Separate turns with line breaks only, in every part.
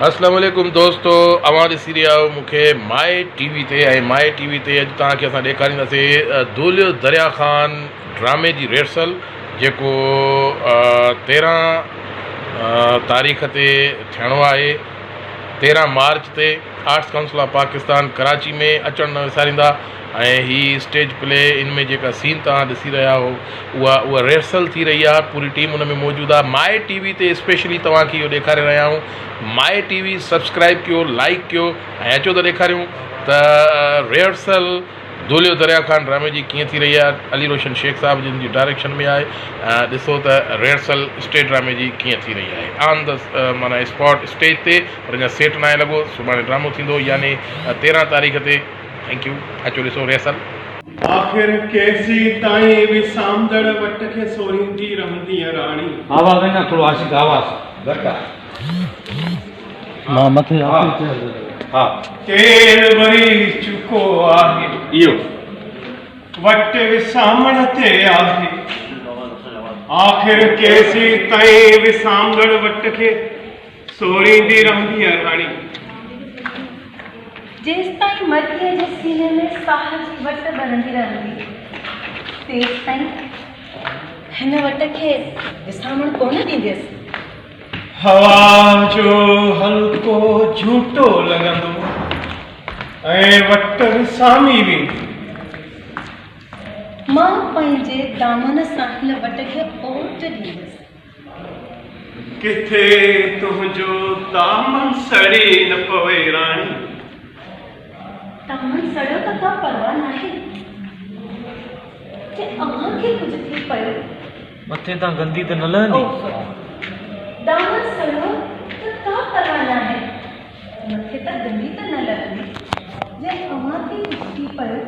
अस्सलाम वालेकुम दोस्तों, अवां ॾिसी रहिया आहियो मूंखे माए टीवी ते। ऐं माए टीवी ते अॼु तव्हांखे असां ॾेखारींदासीं दुलियो दरिया ख़ान ड्रामे जी रिहर्सल, जेको 13 तारीख़ ते थियणो आहे। 13 मार्च ते arts council of Pakistan Karachi में अचणु न विसारींदा। ऐं हीअ स्टेज प्ले, इन में जेका सीन तव्हां ॾिसी रहिया हो उहा रिहर्सल थी रही आहे। पूरी टीम उन में मौजूदु आहे। माए टीवी ते स्पेशली तव्हांखे इहो ॾेखारे रहिया आहियूं। माए टीवी सब्सक्राइब कयो, लाइक कयो ऐं अचो त ॾेखारियूं त रिहर्सल दुलियो दरिया ख़ान ड्रामे जी कीअं थी रही आहे। अली रोशन शेख साहब जिन जी डायरेक्शन में आहे। ॾिसो त रिहर्सल स्टेज ड्रामे जी कीअं थी रही आहे ऑन द माना स्पॉट स्टेज ते। पर अञा सेट न आहे लॻो। सुभाणे ड्रामो थींदो यानी 13 तारीख़ ते। Thank U. अचो ॾिसो रिहर्सल।
आखिर कैसी ताईं विसामदड़ वट के सोरींदी रहंदी रानी।
आवाज़ है ना, थोड़ा आशिक आवाज़ घटा
मां मथे
हाँ
केर वरी चुको आहे
इयो
वट विसामण ते आहे। आखिर कैसी ताईं विसामदड़ वट के सोरींदी रहंदी रानी।
जेसिताईं मथे जे सीने में साह जी वट भरंदी रहंदी, तेसिताईं हिन वट खे विसामण कोन ॾींदसि।
हवा जो हल्को झूठो लॻंदो ऐं वट विसामी वेंदी।
मां पंहिंजे दामन सां हिन वट खे ओट ॾींदसि।
किथे तुंहिंजो दामन सड़ी न पवे राणी।
दामन सड़ियो त का परवाह नाहे। जे अव्हां खे कुझु थी पियो
मथे तां गंदी त न लहंदी।
दामन सड़ियो त का परवाह नाहे। मथे त गंदी त न लॻंदी। जे अव्हां खे कुझु थी पियो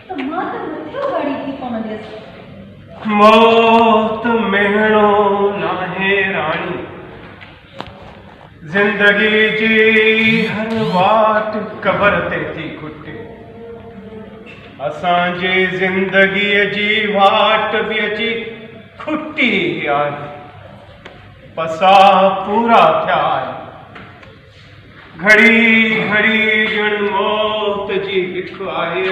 त मां त मथे गाड़ी थी पवंदसि।
मौत मेणो नाहे राणी। जिंदगी जी हर वाट कबर ते थी खुटे। असांजी जिंदगीअ जी वाट बि अची खुटी आहे। पसा पूरा थिया आहे। घड़ी घड़ी ॼण मौत जी बिख आहे।